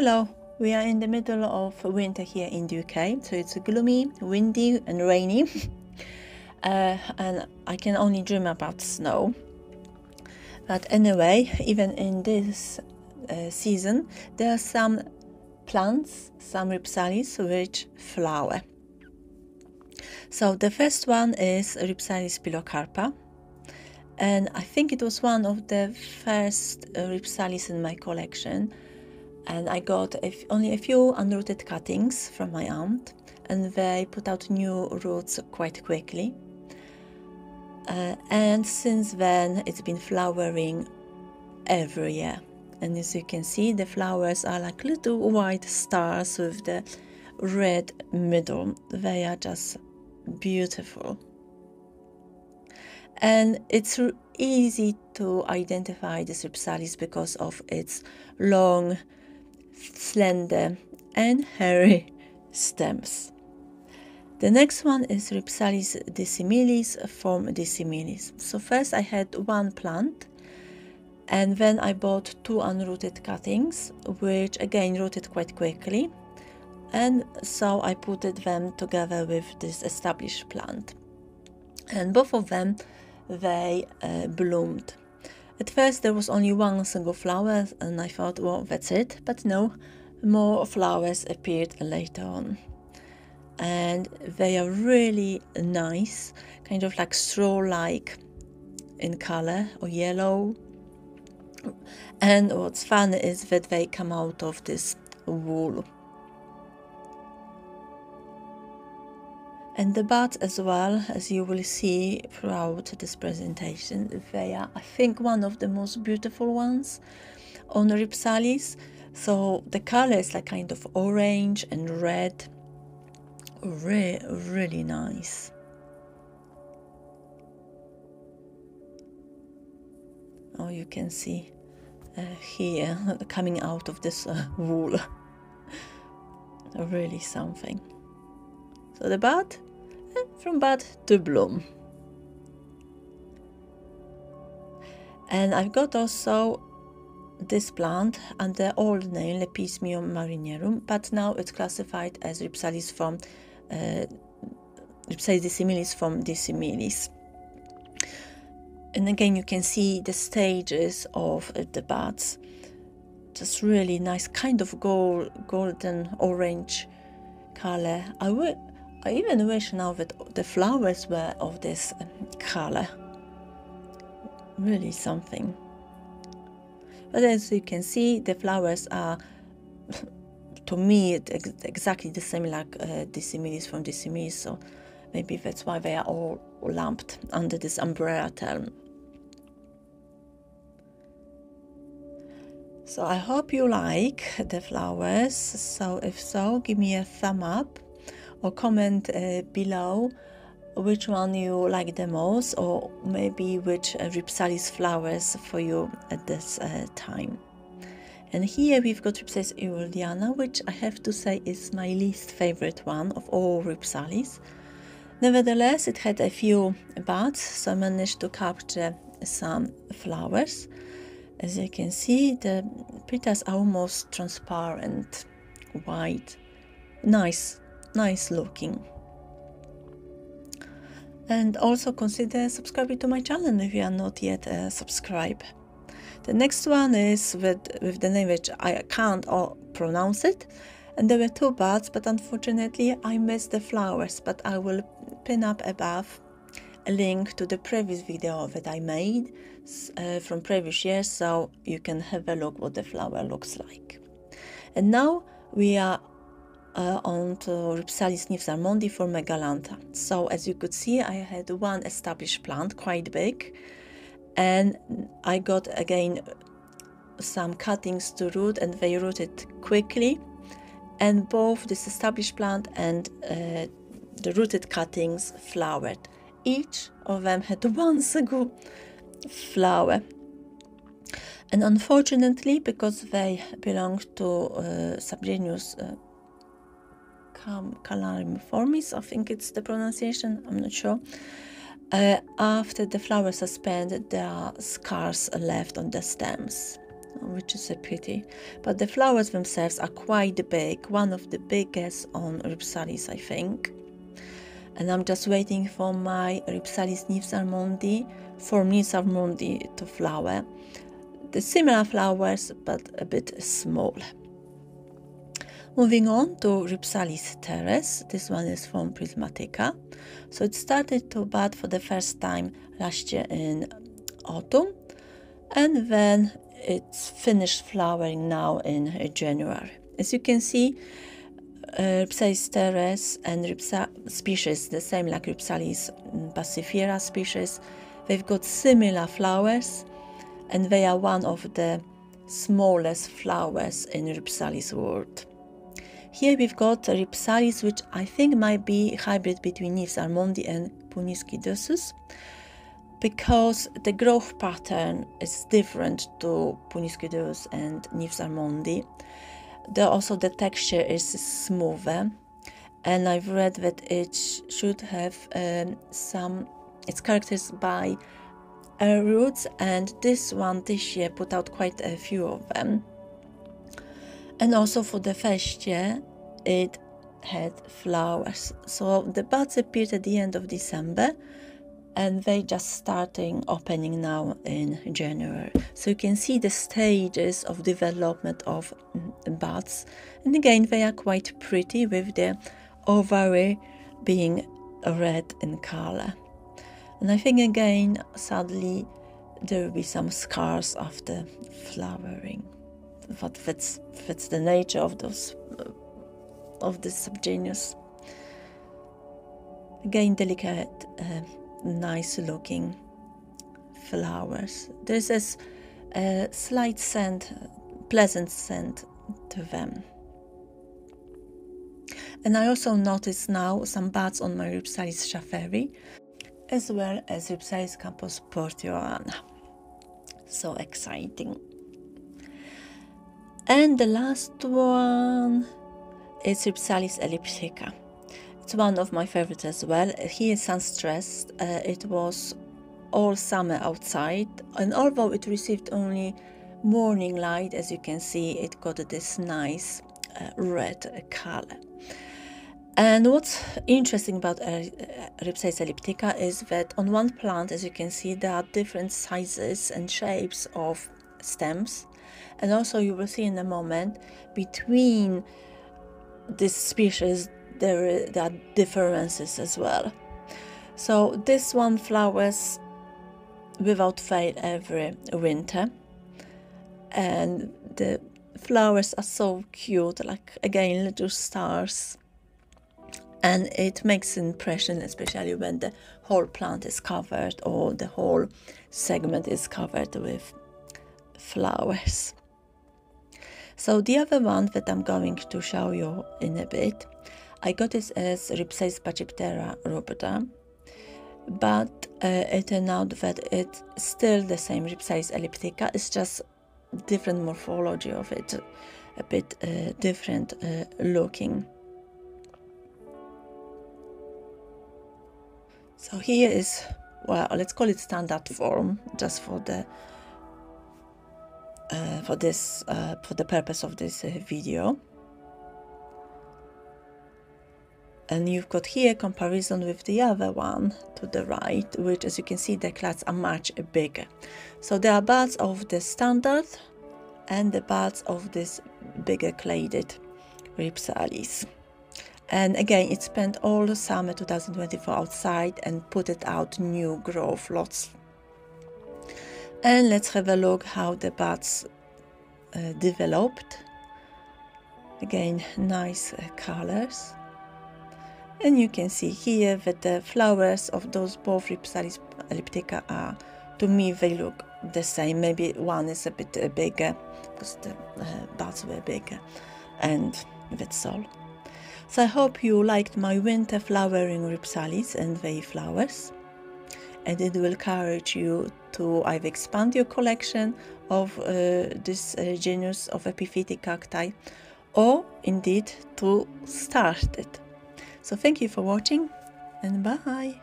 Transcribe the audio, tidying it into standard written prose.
Hello, we are in the middle of winter here in the UK, so it's gloomy, windy and rainy, and I can only dream about snow. But anyway, even in this season, there are some plants, some Rhipsalis, which flower. So the first one is Rhipsalis pilocarpa, and I think it was one of the first Rhipsalis in my collection. And I got only a few unrooted cuttings from my aunt, and they put out new roots quite quickly. And since then it's been flowering every year. And as you can see, the flowers are like little white stars with the red middle. They are just beautiful. And it's easy to identify this Rhipsalis because of its long, slender and hairy stems. The next one is Rhipsalis dissimilis from dissimilis. So first I had one plant, and then I bought two unrooted cuttings, which again rooted quite quickly, and so I put them together with this established plant, and both of them they bloomed. At first there was only one single flower, and I thought, well, that's it, but no, more flowers appeared later on. And they are really nice, kind of like straw-like in color, or yellow. And what's fun is that they come out of this wool. And the buds as well, as you will see throughout this presentation, they are, I think, one of the most beautiful ones on Rhipsalis. So the color is like kind of orange and red, really nice. Oh, you can see here coming out of this wool, really something. So the bud, from bud to bloom. And I've got also this plant under old name Lepismium marinerum, but now it's classified as Rhipsalis from Rhipsalis dissimilis from dissimilis. And again, you can see the stages of the buds. Just really nice, kind of golden orange color. I even wish now that the flowers were of this color. Really something. But as you can see, the flowers are, to me, exactly the same like dissimilis from dissimilis, so maybe that's why they are all lumped under this umbrella term. So I hope you like the flowers. So if so, give me a thumb up, or comment below which one you like the most, or maybe which Rhipsalis flowers for you at this time. And here we've got Rhipsalis erudiana, which I have to say is my least favorite one of all Rhipsalis. Nevertheless, it had a few buds, so I managed to capture some flowers. As you can see, the petals are almost transparent, white, nice looking. And also consider subscribing to my channel if you are not yet subscribed. The next one is with the name which I can't pronounce it, and there were two buds, but unfortunately I missed the flowers, but I will pin up above a link to the previous video that I made from previous years, so you can have a look what the flower looks like. And now we are on to Rhipsalis nifs-armondi for Megalantha. So as you could see, I had one established plant, quite big, and I got again some cuttings to root, and they rooted quickly, and both this established plant and the rooted cuttings flowered. Each of them had one single flower, and unfortunately, because they belong to subgenus Calamiformis, I think it's the pronunciation, I'm not sure. After the flowers are spent, there are scars left on the stems. which is a pity. But the flowers themselves are quite big, one of the biggest on Rhipsalis, I think. And I'm just waiting for my Rhipsalis Nymphs Armondi, for Nymphs Armondi to flower. The similar flowers, but a bit small. Moving on to Rhipsalis Teres. This one is from Prismatica. So it started to bud for the first time last year in autumn, and then it's finished flowering now in January. As you can see, Rhipsalis Teres and species, the same like Rhipsalis passifera species, they've got similar flowers, and they are one of the smallest flowers in Rhipsalis world. Here we've got Rhipsalis, which I think might be a hybrid between Nymphs Armondi and Puniscidosus, because the growth pattern is different to Puniscidosus and Nymphs Armondi. Also the texture is smoother, and I've read that it should have it's characterized by roots, and this one this year put out quite a few of them. And also for the first year it had flowers. So the buds appeared at the end of December, and they just starting opening now in January. So you can see the stages of development of buds, and again they are quite pretty with the ovary being red in color. And I think again, sadly, there will be some scars after flowering. But that's the nature of those of this subgenus. Again, delicate, nice looking flowers. There's a slight scent, pleasant scent to them. And I also notice now some buds on my Rhipsalis Schaefferi, as well as Rhipsalis Campos Portioana. So exciting. And the last one is Rhipsalis elliptica. It's one of my favorites as well. Here is sun-stressed. It was all summer outside, and although it received only morning light, as you can see, it got this nice red color. And what's interesting about Rhipsalis elliptica is that on one plant, as you can see, there are different sizes and shapes of stems. And also you will see in a moment, between these species there are differences as well. So this one flowers without fail every winter, and the flowers are so cute, like again little stars, and it makes an impression, especially when the whole plant is covered or the whole segment is covered with flowers. So the other one that I'm going to show you in a bit, I got it as Rhipsalis Pachyptera rubra, but it turned out that it's still the same Rhipsalis elliptica. It's just different morphology of it, a bit different looking. So here is, well, let's call it standard form, just for the for the purpose of this video. And you've got here comparison with the other one to the right, which, as you can see, the clades are much bigger. So there are buds of the standard and the buds of this bigger claded Rhipsalis. And again, it spent all the summer 2024 outside and put it out new growth lots. And let's have a look how the buds developed. Again, nice colors. And you can see here that the flowers of those both Rhipsalis elliptica are, to me, they look the same. Maybe one is a bit bigger because the buds were bigger, and that's all. So I hope you liked my winter flowering Rhipsalis and their flowers, and it will encourage you to either expand your collection of this genus of epiphytic cacti, or indeed to start it. So thank you for watching, and bye!